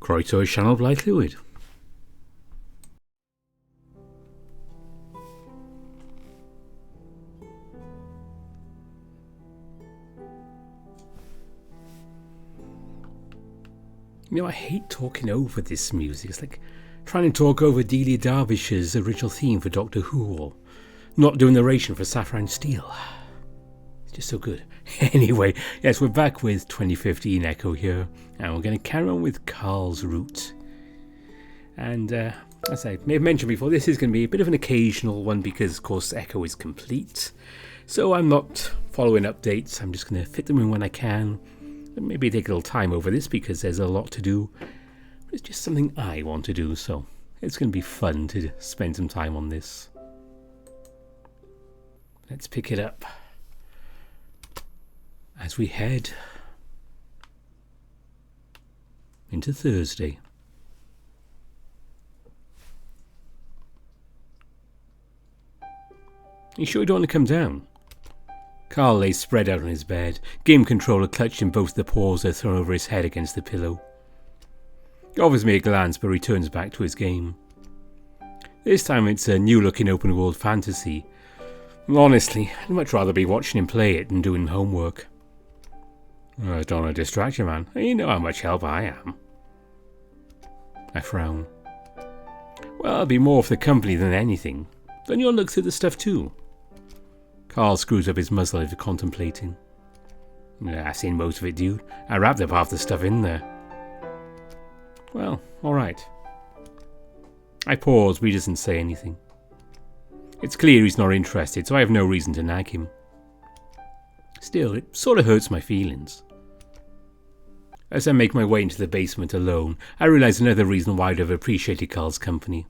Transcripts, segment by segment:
Croeso sianel Blaid Llwyd. You know, I hate talking over this music. It's like trying to talk over Delia Derbyshire original theme for Doctor Who, or not doing narration for Saffron Steel. It's just so good. Anyway, yes, we're back with 2015 Echo here, and we're going to carry on with Carl's Route. And as I may have mentioned before, this is going to be a bit of an occasional one because, of course, Echo is complete. So I'm not following updates. I'm just going to fit them in when I can. Maybe take a little time over this because there's a lot to do. It's just something I want to do, so it's going to be fun to spend some time on this. Let's pick it up as we head into Thursday. You sure you don't want to come down? Carl lay spread out on his bed, game controller clutched in both the paws that are thrown over his head against the pillow. He offers me a glance but returns back to his game. This time it's a new-looking open-world fantasy. Honestly, I'd much rather be watching him play it than doing homework. I don't want to distract you, man. You know how much help I am. I frown. Well, I'll be more for the company than anything. Then you'll look through the stuff too. Carl screws up his muzzle over contemplating. Yeah, I've seen most of it, dude. I wrapped up half the stuff in there. Well, alright. I pause, but he doesn't say anything. It's clear he's not interested, so I have no reason to nag him. Still, it sort of hurts my feelings. As I make my way into the basement alone, I realise another reason why I'd have appreciated Carl's company.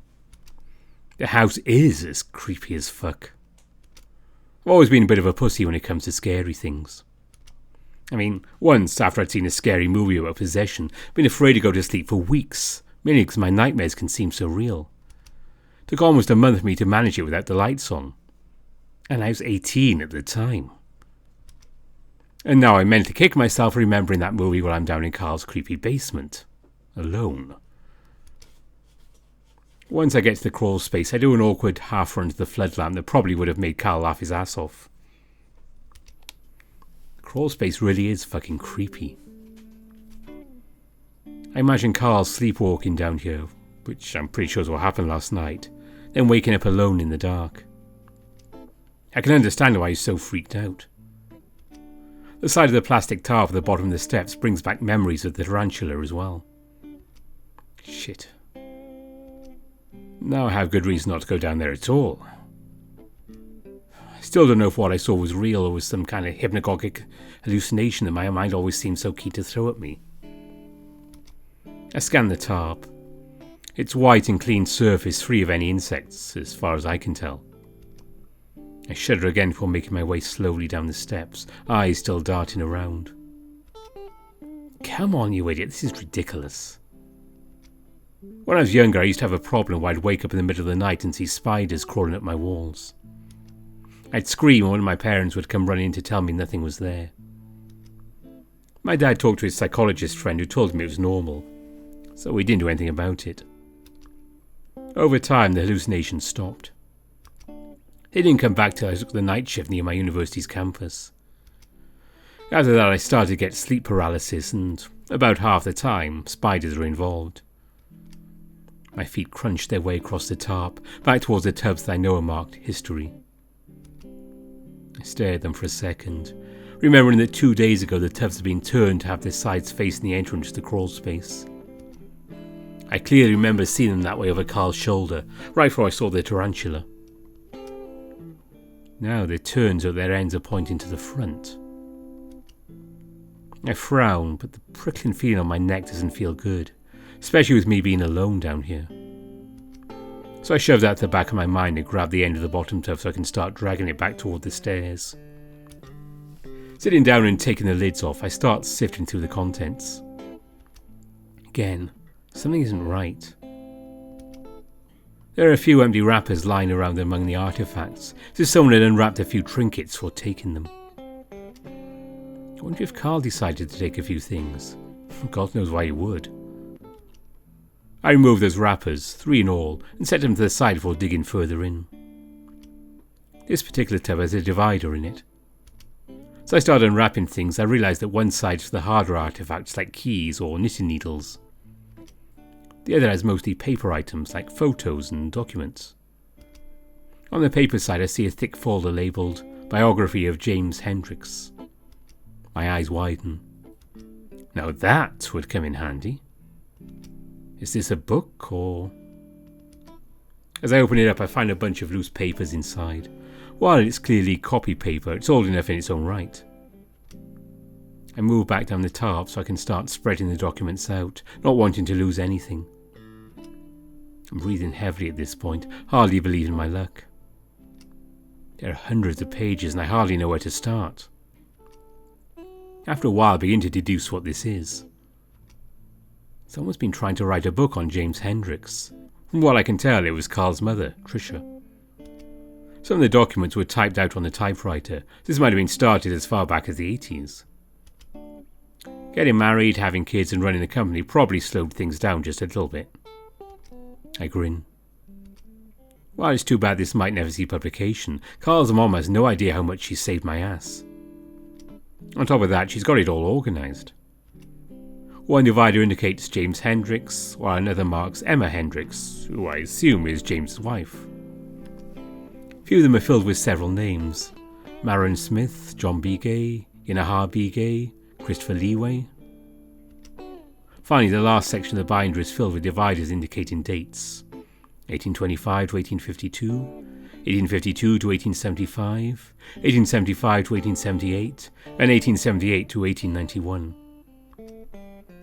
The house is as creepy as fuck. I've always been a bit of a pussy when it comes to scary things. I mean, once after I'd seen a scary movie about possession, been afraid to go to sleep for weeks, mainly because my nightmares can seem so real. It took almost a month for me to manage it without the lights on. And I was 18 at the time. And now I'm meant to kick myself remembering that movie while I'm down in Carl's creepy basement. Alone. Once I get to the crawl space, I do an awkward half run to the flood lamp that probably would have made Carl laugh his ass off. Crawl space really is fucking creepy. I imagine Carl sleepwalking down here, which I'm pretty sure is what happened last night, then waking up alone in the dark. I can understand why he's so freaked out. The side of the plastic tarp at the bottom of the steps brings back memories of the tarantula as well. Shit. Now I have good reason not to go down there at all. I still don't know if what I saw was real or was some kind of hypnagogic hallucination that my mind always seemed so keen to throw at me. I scan the tarp. Its white and clean surface free of any insects, as far as I can tell. I shudder again before making my way slowly down the steps, eyes still darting around. Come on, you idiot, this is ridiculous. When I was younger, I used to have a problem where I'd wake up in the middle of the night and see spiders crawling up my walls. I'd scream and one of my parents would come running in to tell me nothing was there. My dad talked to his psychologist friend who told me it was normal, so we didn't do anything about it. Over time, the hallucinations stopped. They didn't come back till I took the night shift near my university's campus. After that, I started to get sleep paralysis, and about half the time, spiders were involved. My feet crunched their way across the tarp, back towards the tubs that I know are marked history. I stared at them for a second, remembering that 2 days ago the tubs had been turned to have their sides facing the entrance to the crawl space. I clearly remember seeing them that way over Carl's shoulder, right before I saw the tarantula. Now they're turned so their ends are pointing to the front. I frown, but the prickling feeling on my neck doesn't feel good, especially with me being alone down here. So I shove that to the back of my mind and grab the end of the bottom tub so I can start dragging it back toward the stairs. Sitting down and taking the lids off, I start sifting through the contents. Again, something isn't right. There are a few empty wrappers lying around among the artifacts, as if someone had unwrapped a few trinkets before taking them. I wonder if Carl decided to take a few things. God knows why he would. I removed those wrappers, 3 in all, and set them to the side before digging further in. This particular tub has a divider in it. As I started unwrapping things, I realised that one side is for the harder artefacts like keys or knitting needles. The other has mostly paper items like photos and documents. On the paper side I see a thick folder labelled Biography of James Hendricks. My eyes widen. Now that would come in handy. Is this a book or... As I open it up I find a bunch of loose papers inside. While it's clearly copy paper, it's old enough in its own right. I move back down the tarp so I can start spreading the documents out, not wanting to lose anything. I'm breathing heavily at this point, hardly believing my luck. There are hundreds of pages and I hardly know where to start. After a while I begin to deduce what this is. Someone's been trying to write a book on James Hendricks. From what I can tell, it was Carl's mother, Tricia. Some of the documents were typed out on the typewriter. This might have been started as far back as the 80s. Getting married, having kids and running a company probably slowed things down just a little bit. I grin. While it's too bad this might never see publication, Carl's mom has no idea how much she saved my ass. On top of that, she's got it all organised. One divider indicates James Hendricks, while another marks Emma Hendricks, who I assume is James's wife. Few of them are filled with several names. Maron Smith, John Begay, Inahar Begay, Christopher Leeway. Finally, the last section of the binder is filled with dividers indicating dates. 1825 to 1852, 1852 to 1875, 1875 to 1878, and 1878 to 1891.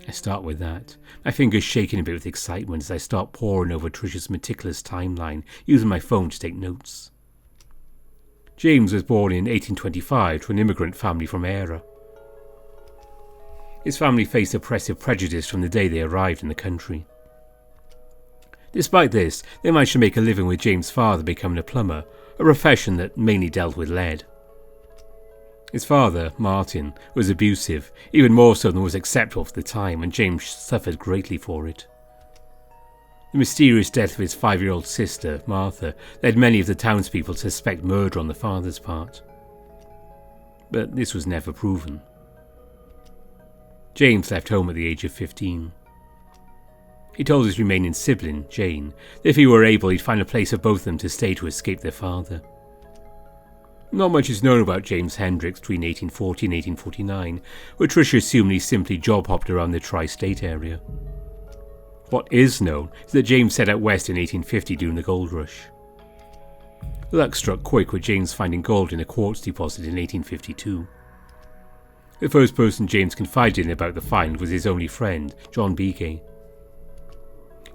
I start with that, my fingers shaking a bit with excitement as I start poring over Tricia's meticulous timeline, using my phone to take notes. James was born in 1825 to an immigrant family from Eire. His family faced oppressive prejudice from the day they arrived in the country. Despite this, they managed to make a living with James' father becoming a plumber, a profession that mainly dealt with lead. His father, Martin, was abusive, even more so than was acceptable for the time, and James suffered greatly for it. The mysterious death of his 5-year-old sister, Martha, led many of the townspeople to suspect murder on the father's part. But this was never proven. James left home at the age of 15. He told his remaining sibling, Jane, that if he were able he'd find a place for both of them to stay to escape their father. Not much is known about James Hendricks between 1840 and 1849, where Tricia assumed he simply job-hopped around the tri-state area. What is known is that James set out west in 1850 during the gold rush. Luck struck quick with James finding gold in a quartz deposit in 1852. The first person James confided in about the find was his only friend, John Begay.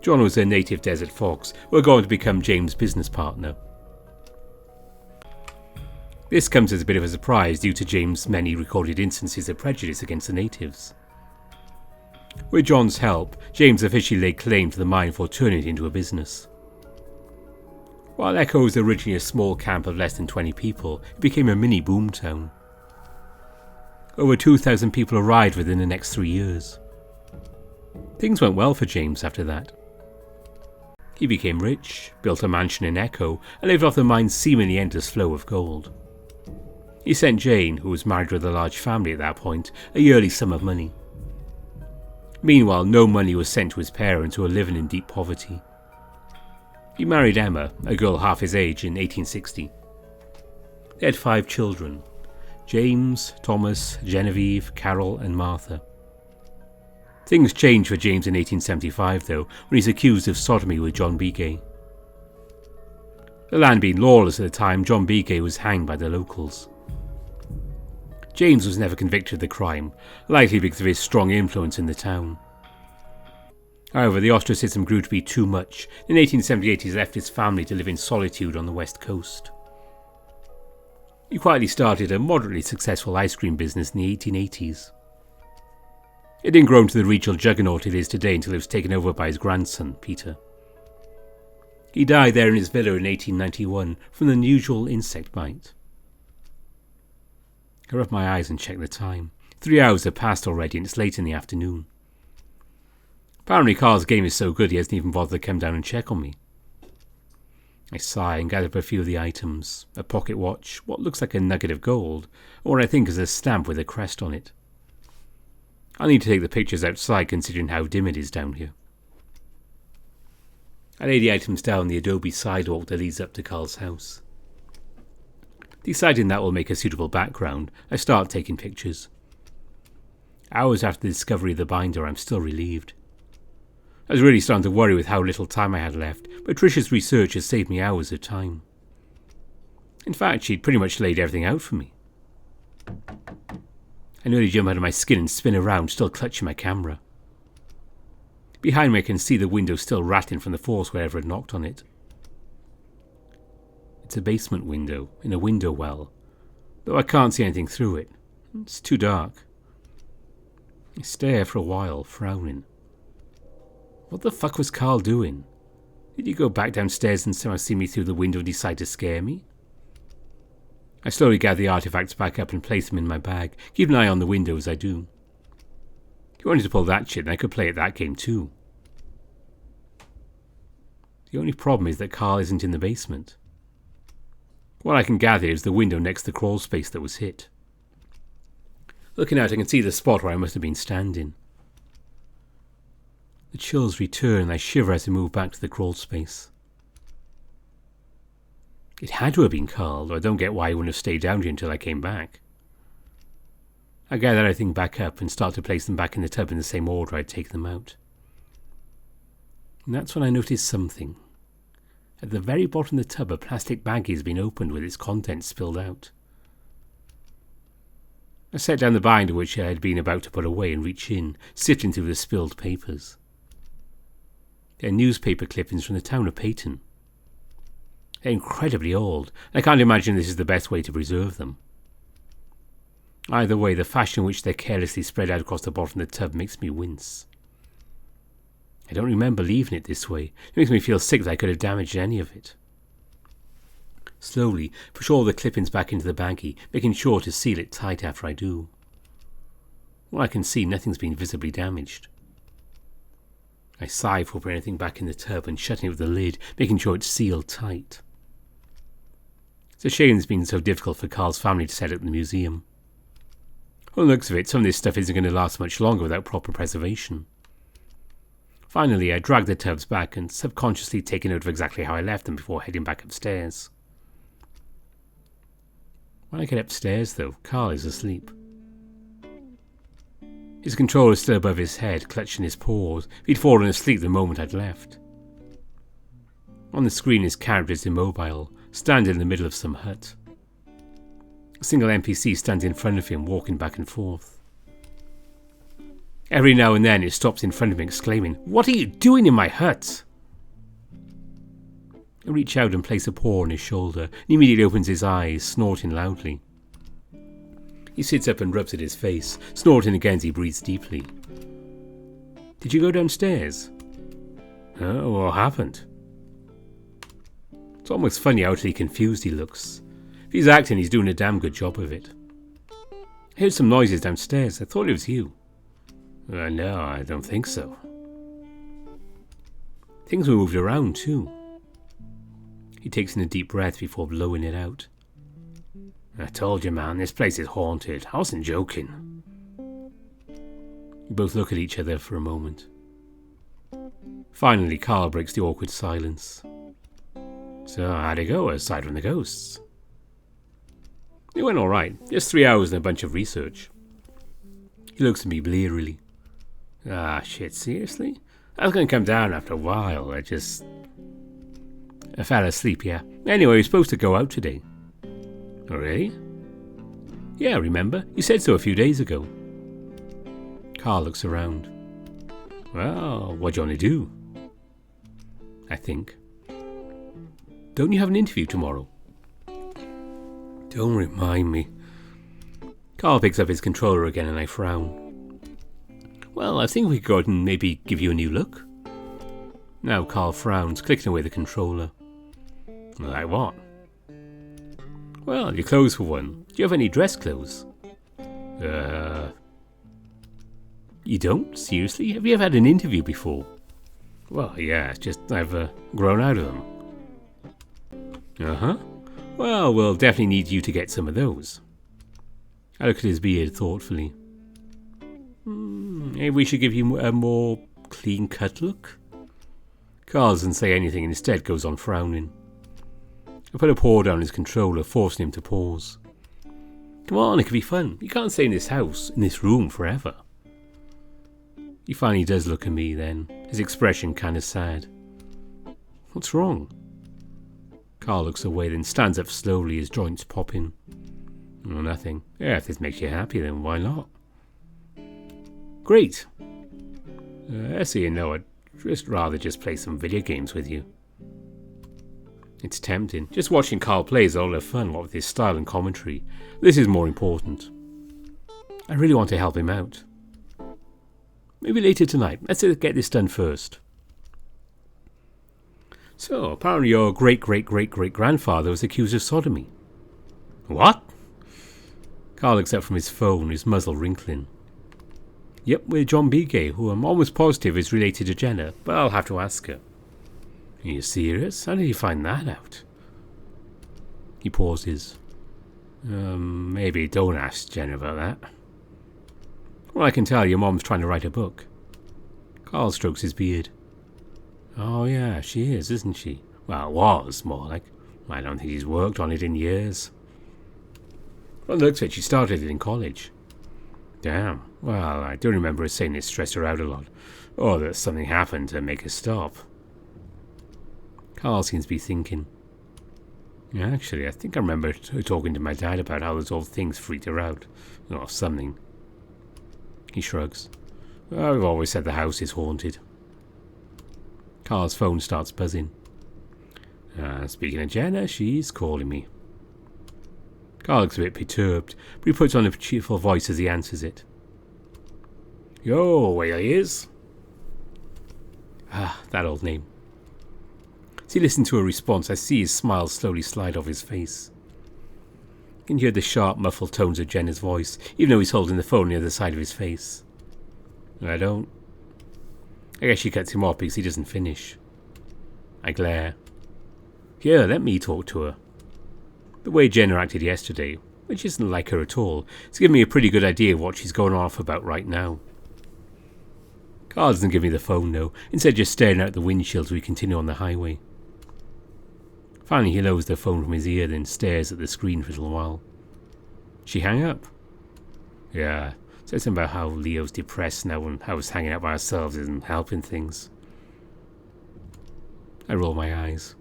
John was a native desert fox who had gone to become James' business partner. This comes as a bit of a surprise due to James' many recorded instances of prejudice against the natives. With John's help, James officially laid claim to the mine before turning it into a business. While Echo was originally a small camp of less than 20 people, it became a mini boomtown. Over 2,000 people arrived within the next 3 years. Things went well for James after that. He became rich, built a mansion in Echo, and lived off the mine's seemingly endless flow of gold. He sent Jane, who was married with a large family at that point, a yearly sum of money. Meanwhile, no money was sent to his parents who were living in deep poverty. He married Emma, a girl half his age, in 1860. They had 5 children: James, Thomas, Genevieve, Carol and Martha. Things changed for James in 1875 though, when he's accused of sodomy with John Begay. The land being lawless at the time, John Begay was hanged by the locals. James was never convicted of the crime, likely because of his strong influence in the town. However, the ostracism grew to be too much. In 1878 he left his family to live in solitude on the west coast. He quietly started a moderately successful ice cream business in the 1880s. It didn't grow into the regional juggernaut it is today until it was taken over by his grandson, Peter. He died there in his villa in 1891 from an unusual insect bite. I rub my eyes and check the time. 3 hours have passed already and it's late in the afternoon. Apparently Carl's game is so good he hasn't even bothered to come down and check on me. I sigh and gather up a few of the items. A pocket watch, what looks like a nugget of gold, or what I think is a stamp with a crest on it. I'll need to take the pictures outside considering how dim it is down here. I lay the items down the adobe sidewalk that leads up to Carl's house. Deciding that will make a suitable background, I start taking pictures. Hours after the discovery of the binder, I'm still relieved. I was really starting to worry with how little time I had left, but Tricia's research has saved me hours of time. In fact, she'd pretty much laid everything out for me. I nearly jump out of my skin and spin around, still clutching my camera. Behind me I can see the window still rattling from the force wherever it knocked on it. It's a basement window, in a window well, though I can't see anything through it. It's too dark. I stare for a while, frowning. What the fuck was Carl doing? Did he go back downstairs and somehow see me through the window and decide to scare me? I slowly gather the artifacts back up and place them in my bag, keep an eye on the window as I do. If you wanted to pull that shit, then I could play at that game too. The only problem is that Carl isn't in the basement. What I can gather is the window next to the crawl space that was hit. Looking out, I can see the spot where I must have been standing. The chills return and I shiver as I move back to the crawl space. It had to have been Carl, though I don't get why he wouldn't have stayed down here until I came back. I gather everything back up and start to place them back in the tub in the same order I'd taken them out. And that's when I notice something. At the very bottom of the tub, a plastic baggie has been opened with its contents spilled out. I set down the binder which I had been about to put away and reach in, sifting through the spilled papers. They're newspaper clippings from the town of Peyton. They're incredibly old, and I can't imagine this is the best way to preserve them. Either way, the fashion in which they're carelessly spread out across the bottom of the tub makes me wince. I don't remember leaving it this way. It makes me feel sick that I could have damaged any of it. Slowly, push all the clippings back into the baggie, making sure to seal it tight after I do. Well, I can see nothing's been visibly damaged. I sigh for putting anything back in the tub and shutting it with the lid, making sure it's sealed tight. It's a shame it's been so difficult for Carl's family to set up the museum. On the looks of it, some of this stuff isn't going to last much longer without proper preservation. Finally, I drag the tubs back and subconsciously take note of exactly how I left them before heading back upstairs. When I get upstairs, though, Carl is asleep. His controller is still above his head, clutching his paws. He'd fallen asleep the moment I'd left. On the screen, his character is immobile, standing in the middle of some hut. A single NPC stands in front of him, walking back and forth. Every now and then it stops in front of him, exclaiming, "What are you doing in my hut?" I reach out and place a paw on his shoulder, and he immediately opens his eyes, snorting loudly. He sits up and rubs at his face, snorting again as he breathes deeply. "Did you go downstairs?" "Oh, what happened?" It's almost funny how utterly confused he looks. If he's acting, he's doing a damn good job of it. "I heard some noises downstairs. I thought it was you." No, I don't think so." Things were moved around too. He takes in a deep breath before blowing it out. "I told you, man, this place is haunted. I wasn't joking." We both look at each other for a moment. Finally, Carl breaks the awkward silence. "So, how'd it go, aside from the ghosts?" "It went alright. Just 3 hours and a bunch of research." He looks at me blearily. "Ah, shit, seriously? I was going to come down after a while. I fell asleep, yeah. Anyway, we were supposed to go out today." "Oh, really?" "Yeah, remember? You said so a few days ago." Carl looks around. "Well, what do you want to do?" I think. "Don't you have an interview tomorrow?" "Don't remind me." Carl picks up his controller again and I frown. "Well, I think we could go out and maybe give you a new look." Now Carl frowns, clicking away the controller. "Like what?" "Well, your clothes for one. Do you have any dress clothes?" You don't? Seriously? Have you ever had an interview before? Well, yeah, just I've grown out of them. Uh-huh. Well, we'll definitely need you to get some of those. I look at his beard thoughtfully. Maybe we should give you a more clean-cut look? Carl doesn't say anything and instead goes on frowning. I put a paw down his controller, forcing him to pause. Come on, it could be fun. You can't stay in this house, in this room, forever. He finally does look at me then, his expression kind of sad. What's wrong? Carl looks away, then stands up slowly, his joints popping. Oh, nothing. Yeah, if this makes you happy, then why not? Great. So you know, I'd rather just play some video games with you. It's tempting. Just watching Carl play is a lot of fun, what with his style and commentary. This is more important. I really want to help him out. Maybe later tonight. Let's get this done first. So, apparently your great-great-great-great-grandfather was accused of sodomy. What? Carl looks up from his phone, his muzzle wrinkling. Yep, with John Bigay, who I'm almost positive is related to Jenna, but I'll have to ask her. Are you serious? How did you find that out? He pauses. Maybe don't ask Jenna about that. Well, I can tell your mom's trying to write a book. Carl strokes his beard. Oh yeah, she is, isn't she? Well, was, more like. I don't think she's worked on it in years. Well, looks like she started it in college. Damn. Well, I do remember her saying it stressed her out a lot. Or that something happened to make her stop. Carl seems to be thinking. Yeah, actually, I think I remember talking to my dad about how those old things freaked her out. Or something. He shrugs. Well, we've always said the house is haunted. Carl's phone starts buzzing. Speaking of Jenna, she's calling me. Carl looks a bit perturbed, but he puts on a cheerful voice as he answers it. Yo, where he is? Ah, that old name. As he listens to her response, I see his smile slowly slide off his face. You can hear the sharp, muffled tones of Jenna's voice, even though he's holding the phone on the other side of his face. I don't. I guess she cuts him off because he doesn't finish. I glare. Here, let me talk to her. The way Jenna acted yesterday, which isn't like her at all, has given me a pretty good idea of what she's going off about right now. Carl doesn't give me the phone, though, instead just staring out the windshield as we continue on the highway. Finally, he lowers the phone from his ear, then stares at the screen for a little while. She hang up? Yeah, said something about how Leo's depressed now and how us hanging out by ourselves isn't helping things. I roll my eyes.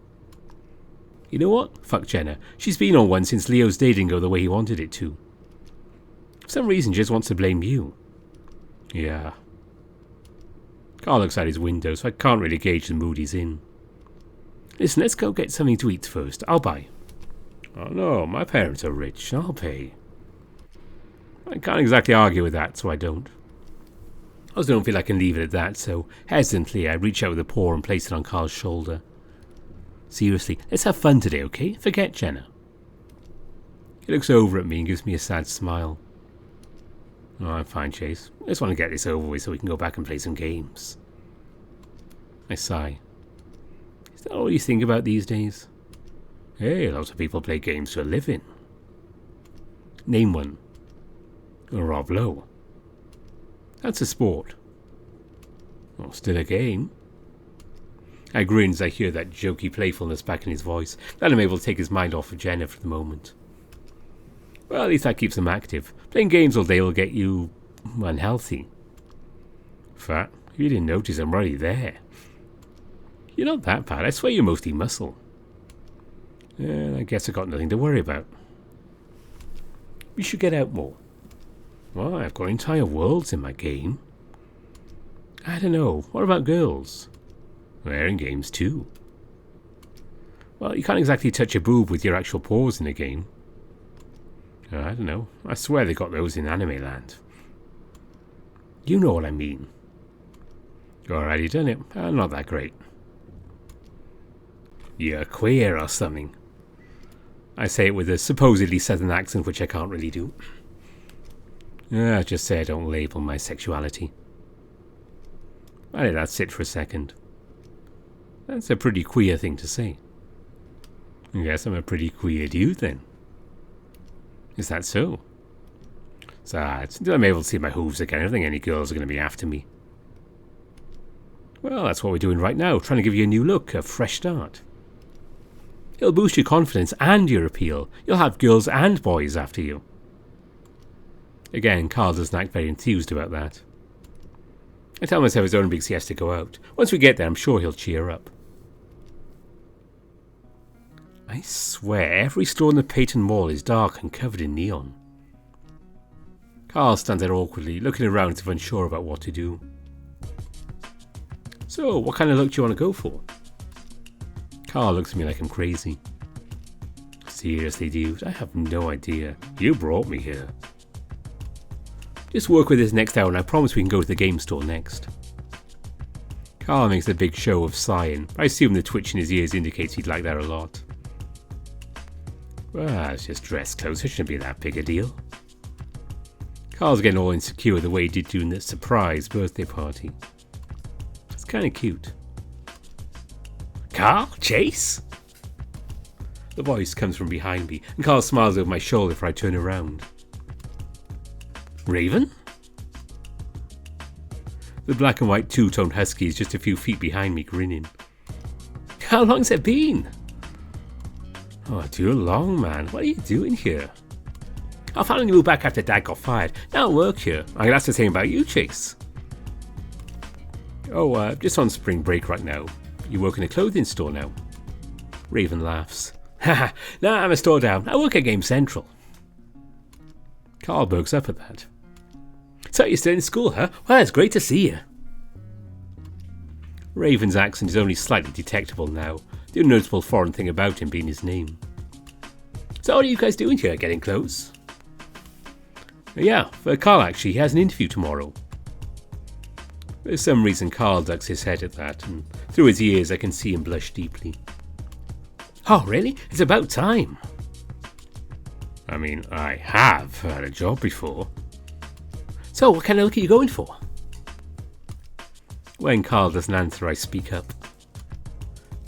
You know what? Fuck Jenna. She's been on one since Leo's day didn't go the way he wanted it to. For some reason, she just wants to blame you. Yeah. Carl looks out his window, so I can't really gauge the mood he's in. Listen, let's go get something to eat first. I'll buy. Oh no, my parents are rich. I'll pay. I can't exactly argue with that, so I don't. I also don't feel I can leave it at that, so hesitantly I reach out with a paw and place it on Carl's shoulder. Seriously, let's have fun today, okay? Forget Jenna. He looks over at me and gives me a sad smile. Oh, I'm fine, Chase. I just want to get this over with so we can go back and play some games. I sigh. Is that all you think about these days? Hey, lots of people play games for a living. Name one. Rob Lowe. That's a sport. Well, still a game. I grin as I hear that jokey playfulness back in his voice, that I'm able to take his mind off of Jenna for the moment. Well, at least that keeps him active. Playing games all day will get you unhealthy. Fat, you didn't notice I'm already there. You're not that bad. I swear you're mostly muscle. I guess I've got nothing to worry about. We should get out more. Well, I've got entire worlds in my game. I don't know. What about girls? They're in games too. Well, you can't exactly touch a boob with your actual paws in a game. I don't know. I swear they got those in anime land. You know what I mean. Already done it. Not that great. You're queer or something. I say it with a supposedly southern accent, which I can't really do. Just say I don't label my sexuality. I let that sit for a second. That's a pretty queer thing to say. Yes, I'm a pretty queer dude then. Is that so? Besides, until I'm able to see my hooves again, I don't think any girls are going to be after me. Well, that's what we're doing right now, trying to give you a new look, a fresh start. It'll boost your confidence and your appeal. You'll have girls and boys after you. Again, Carl doesn't act very enthused about that. I tell myself his own big he has to go out. Once we get there, I'm sure he'll cheer up. I swear, every store in the Peyton Mall is dark and covered in neon. Carl stands there awkwardly, looking around as if unsure about what to do. So, what kind of look do you want to go for? Carl looks at me like I'm crazy. Seriously, dude, I have no idea. You brought me here. Just work with this next hour and I promise we can go to the game store next. Carl makes a big show of sighing. I assume the twitch in his ears indicates he'd like that a lot. Well, it's just dress clothes. It shouldn't be that big a deal. Carl's getting all insecure the way he did during the surprise birthday party. It's kind of cute. Carl? Chase? The voice comes from behind me, and Carl smiles over my shoulder if I turn around. Raven? The black and white two-toned husky is just a few feet behind me, grinning. How long's it been? Oh, too long, man. What are you doing here? I finally moved back after Dad got fired. Now I work here. I mean, that's the same about you, Chase. Oh, just on spring break right now. You work in a clothing store now? Raven laughs. Haha, no, I'm a store down. I work at Game Central. Carl perks up at that. So you're still in school, huh? Well, it's great to see you. Raven's accent is only slightly detectable now, the unnoticeable foreign thing about him being his name. So what are you guys doing here, getting close? Yeah, for Carl actually, he has an interview tomorrow. For some reason Carl ducks his head at that, and through his ears I can see him blush deeply. Oh really? It's about time. I mean, I have had a job before. So what kind of look are you going for? When Carl doesn't answer, I speak up.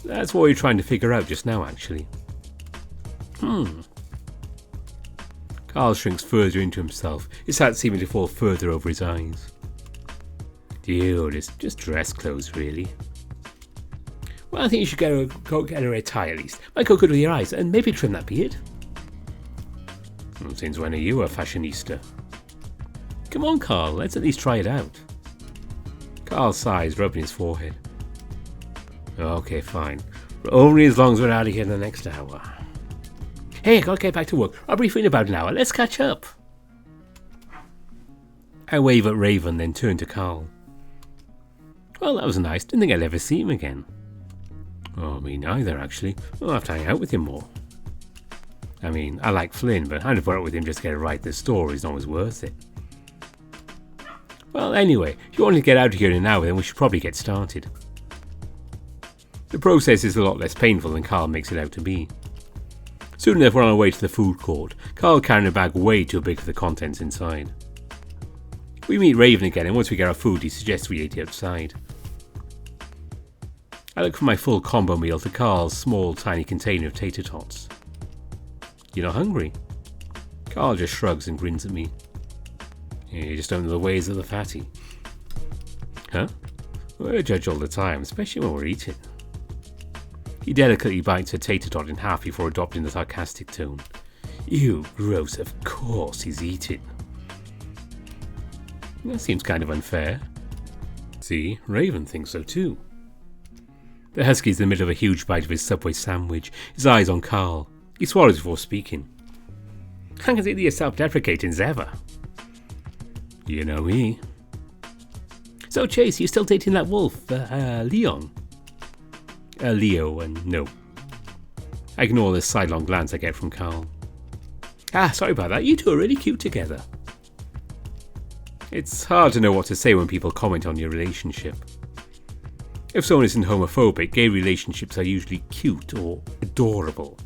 That's what we're trying to figure out just now, actually. Carl shrinks further into himself, his hat seeming to fall further over his eyes. Dude, it's just dress clothes, really. Well, I think you should go get a red tie at least. Might go good with your eyes, and maybe trim that beard. Well, since when are you a fashionista? Come on, Carl, let's at least try it out. Carl sighs, rubbing his forehead. Okay, fine. But only as long as we're out of here in the next hour. Hey, I gotta get back to work. I'll be free in about an hour. Let's catch up. I wave at Raven, then turn to Carl. Well, that was nice. Didn't think I'd ever see him again. Oh, me neither, actually. I'll have to hang out with him more. I mean, I like Flynn, but having to put up with him just to get it right at the store isn't always worth it. Well, anyway, if you want to get out of here in an hour, then we should probably get started. The process is a lot less painful than Carl makes it out to be. Soon enough, we're on our way to the food court, Carl carrying a bag way too big for the contents inside. We meet Raven again, and once we get our food, he suggests we eat outside. I look for my full combo meal to Carl's small, tiny container of tater tots. You're not hungry? Carl just shrugs and grins at me. You just don't know the ways of the fatty. Huh? We're a judge all the time, especially when we're eating. He delicately bites a tater tot in half before adopting the sarcastic tone. Ew, gross, of course he's eating. That seems kind of unfair. See, Raven thinks so too. The husky's in the middle of a huge bite of his Subway sandwich, his eyes on Carl. He swallows before speaking. I can see that you're self-deprecating as ever. You know me. So Chase, you still dating that wolf, Leon? Leo, and no. I ignore the sidelong glance I get from Carl. Sorry about that, you two are really cute together. It's hard to know what to say when people comment on your relationship. If someone isn't homophobic, gay relationships are usually cute or adorable.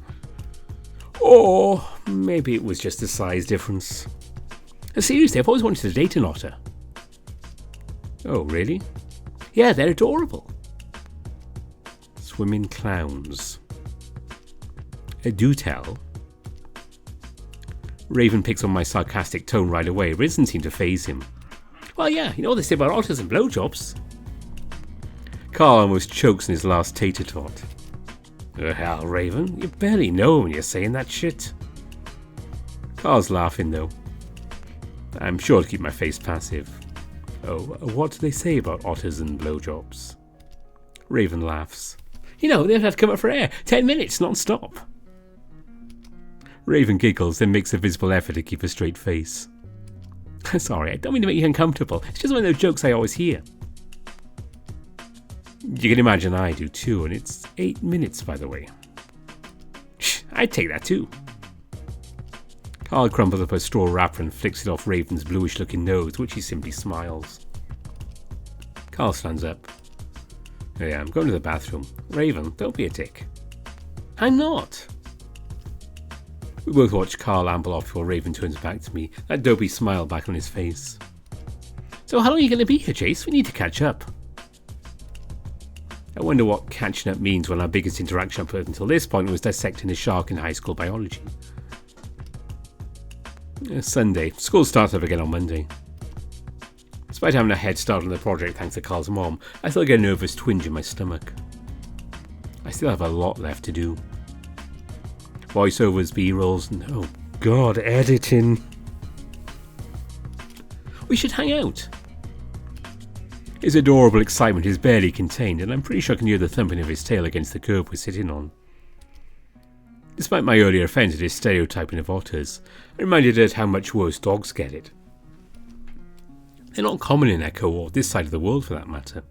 Or maybe it was just a size difference. Seriously, I've always wanted to date an otter. Oh, really? Yeah, they're adorable. Swimming clowns. Do tell. Raven picks on my sarcastic tone right away. It doesn't seem to faze him. Well, yeah, you know what they say about otters and blowjobs. Carl almost chokes in his last tater tot. Oh, hell, Raven, you barely know when you're saying that shit. Carl's laughing, though. I'm sure to keep my face passive. Oh, what do they say about otters and blowjobs? Raven laughs. You know, they have to come up for air. 10 minutes, non-stop. Raven giggles, then makes a visible effort to keep a straight face. Sorry, I don't mean to make you uncomfortable. It's just one of those jokes I always hear. You can imagine I do too, and it's 8 minutes, by the way. Shh, I'd take that too. Carl crumples up a straw wrapper and flicks it off Raven's bluish-looking nose, which he simply smiles. Carl stands up. Oh yeah, I'm going to the bathroom. Raven, don't be a dick. I'm not. We both watch Carl amble off before Raven turns back to me, that dopey smile back on his face. So how long are you going to be here, Chase? We need to catch up. I wonder what catching up means when our biggest interaction up until this point was dissecting a shark in high school biology. Sunday. School starts up again on Monday. Despite having a head start on the project thanks to Carl's mom, I still get a nervous twinge in my stomach. I still have a lot left to do. Voiceovers, B-rolls, and oh god, editing. We should hang out. His adorable excitement is barely contained, and I'm pretty sure I can hear the thumping of his tail against the curb we're sitting on. Despite my earlier offence at his stereotyping of otters, I'm reminded at how much worse dogs get it. They're not common in Echo or this side of the world for that matter.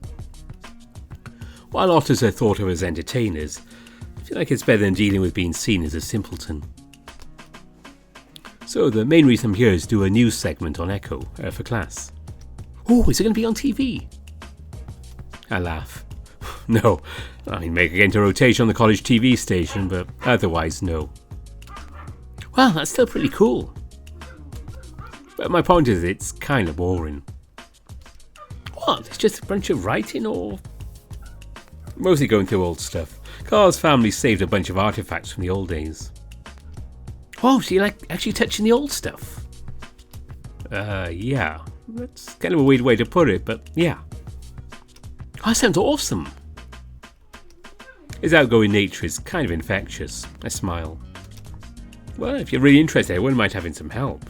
While otters are thought of as entertainers, I feel like it's better than dealing with being seen as a simpleton. So the main reason I'm here is to do a news segment on Echo for class. Oh, is it going to be on TV? I laugh. No, I mean make it into rotation on the college TV station, but otherwise no. Well, that's still pretty cool. But my point is it's kind of boring. What? It's just a bunch of writing or... Mostly going through old stuff. Carl's family saved a bunch of artifacts from the old days. Oh, so you like actually touching the old stuff? Yeah. That's kind of a weird way to put it, but yeah. Oh, that sounds awesome. His outgoing nature is kind of infectious. I smile. Well, if you're really interested, I wouldn't mind having some help.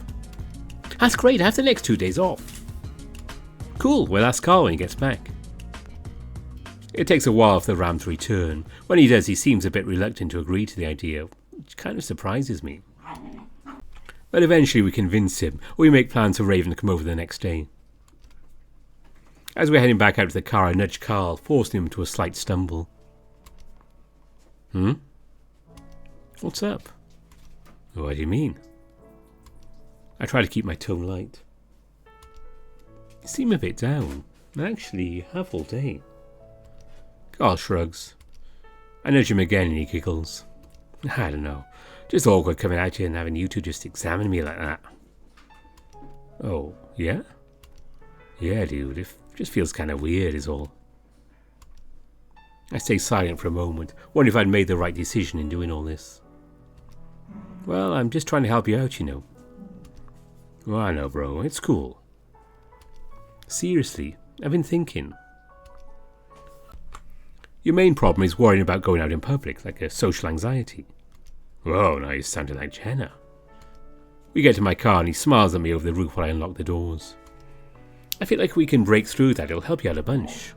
That's great, I have the next 2 days off. Cool, we'll ask Carl when he gets back. It takes a while for the ram to return. When he does, he seems a bit reluctant to agree to the idea, which kind of surprises me. But eventually we convince him, or we make plans for Raven to come over the next day. As we're heading back out to the car, I nudge Carl, forcing him to a slight stumble. What's up? What do you mean? I try to keep my tone light. You seem a bit down. Actually, you have all day. Carl shrugs. I nudge him again and he giggles. I don't know. Just awkward coming out here and having you two just examine me like that. Oh, yeah? Yeah, dude. It just feels kind of weird is all. I stay silent for a moment, wondering if I'd made the right decision in doing all this. Well, I'm just trying to help you out, you know. Well, I know, bro. It's cool. Seriously, I've been thinking. Your main problem is worrying about going out in public, like a social anxiety. Whoa, now you're sounding like Jenna. We get to my car and he smiles at me over the roof while I unlock the doors. I feel like we can break through that, it'll help you out a bunch.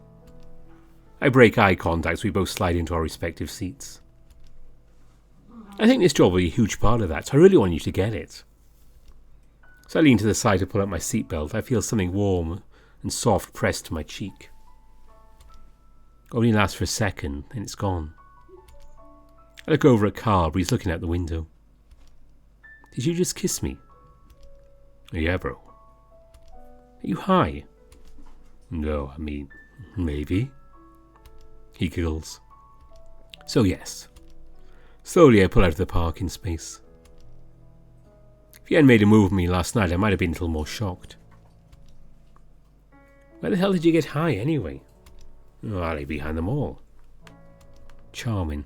I break eye contact as we both slide into our respective seats. I think this job will be a huge part of that, so I really want you to get it. So I lean to the side to pull out my seatbelt. I feel something warm and soft pressed to my cheek. Only lasts for a second, then it's gone. I look over at Carl, but he's looking out the window. Did you just kiss me? Yeah, bro. Are you high? No, I mean, maybe. He giggles. So yes. Slowly I pull out of the parking space. If you hadn't made a move with me last night, I might have been a little more shocked. Where the hell did you get high anyway? Oh, I lay behind them all. Charming.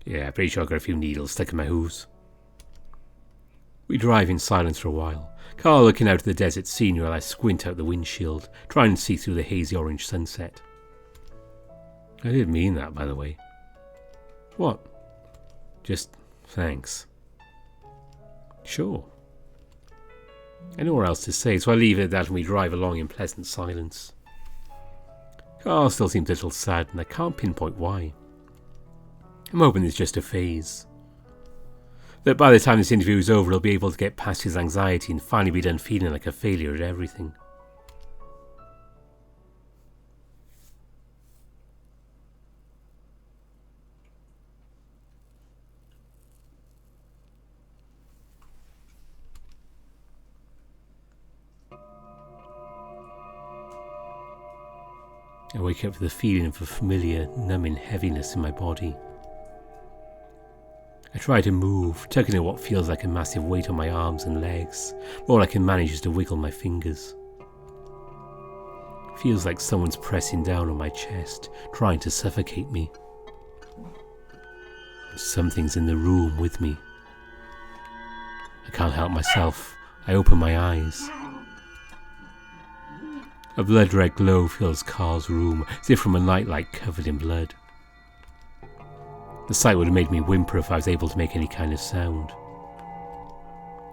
Yeah, pretty sure I got a few needles stuck in my hooves. We drive in silence for a while, Carl looking out at the desert scenery while I squint out the windshield, trying to see through the hazy orange sunset. I didn't mean that, by the way. What? Just thanks. Sure. I know what else to say, so I leave it at that and we drive along in pleasant silence. Carl still seems a little sad and I can't pinpoint why. I'm hoping it's just a phase. That by the time this interview is over, he'll be able to get past his anxiety and finally be done feeling like a failure at everything. I wake up with the feeling of a familiar, numbing heaviness in my body. I try to move, tugging at what feels like a massive weight on my arms and legs, but all I can manage is to wiggle my fingers. It feels like someone's pressing down on my chest, trying to suffocate me. Something's in the room with me. I can't help myself. I open my eyes. A blood-red glow fills Carl's room, as if from a nightlight covered in blood. The sight would have made me whimper if I was able to make any kind of sound.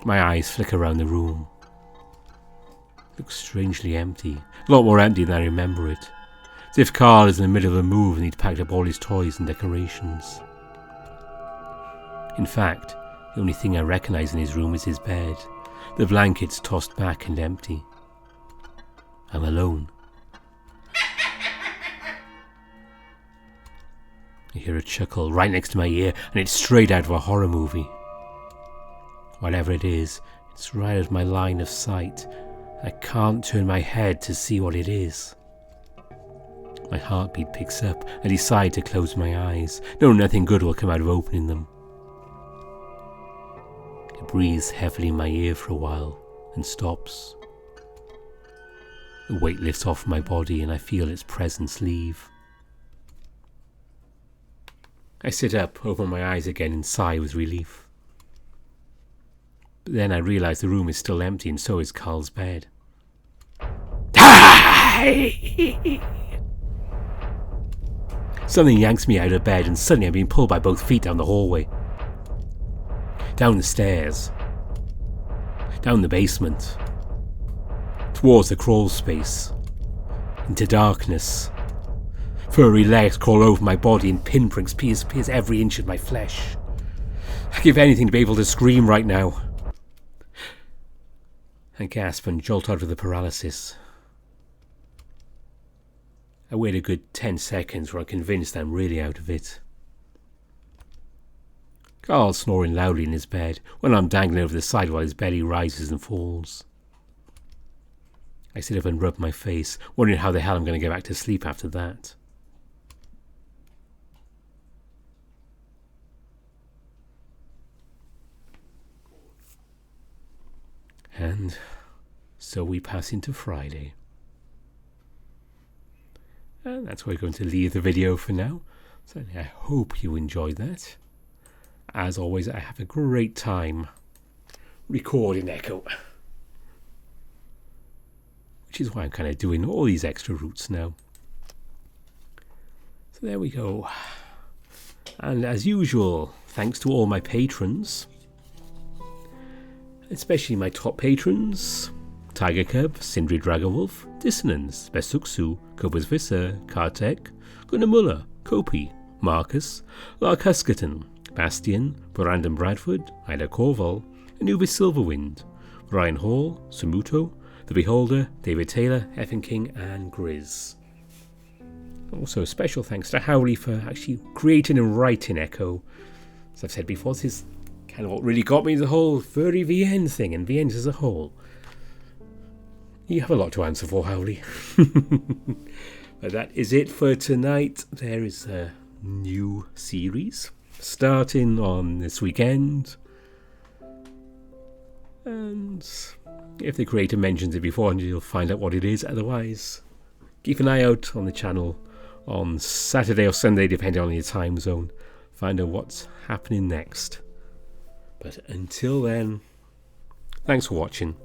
My eyes flicker around the room. It looks strangely empty, a lot more empty than I remember it. As if Carl is in the middle of a move and he'd packed up all his toys and decorations. In fact, the only thing I recognise in his room is his bed, the blankets tossed back and empty. I'm alone. I hear a chuckle right next to my ear, and it's straight out of a horror movie. Whatever it is, it's right out of my line of sight. I can't turn my head to see what it is. My heartbeat picks up. I decide to close my eyes. No, nothing good will come out of opening them. It breathes heavily in my ear for a while, and stops. The weight lifts off my body and I feel its presence leave. I sit up, open my eyes again and sigh with relief. But then I realise the room is still empty and so is Carl's bed. Something yanks me out of bed and suddenly I'm being pulled by both feet down the hallway. Down the stairs. Down the basement. Towards the crawl space. Into darkness. Furry legs crawl over my body and pinpricks pierce every inch of my flesh. I give anything to be able to scream right now. I gasp and jolt out of the paralysis. I wait a good 10 seconds where I'm convinced I'm really out of it. Carl's snoring loudly in his bed when I'm dangling over the side while his belly rises and falls. I sit up and rub my face, wondering how the hell I'm going to get back to sleep after that. And so we pass into Friday. And that's where we're going to leave the video for now. So I hope you enjoyed that. As always, I have a great time recording Echo. Which is why I'm kind of doing all these extra routes now. So there we go. And as usual, thanks to all my patrons. Especially my top patrons. Tiger Cub, Sindri Dragonwolf, Dissonance, Besuksu, Cobus Visser, Kartek, Gunnar Muller, Kopi, Marcus, Lark Huskerton, Bastian, Brandon Bradford, Ida Corval, Anubis Silverwind, Ryan Hall, Sumuto, The Beholder, David Taylor, Effin King and Grizz. Also special thanks to Howley for actually creating and writing Echo. As I've said before, this is kind of what really got me the whole furry VN thing and VNs as a whole. You have a lot to answer for, Howley. But that is it for tonight. There is a new series starting on this weekend. And if the creator mentions it beforehand, you'll find out what it is. Otherwise, keep an eye out on the channel on Saturday or Sunday, depending on your time zone. Find out what's happening next. But until then, thanks for watching.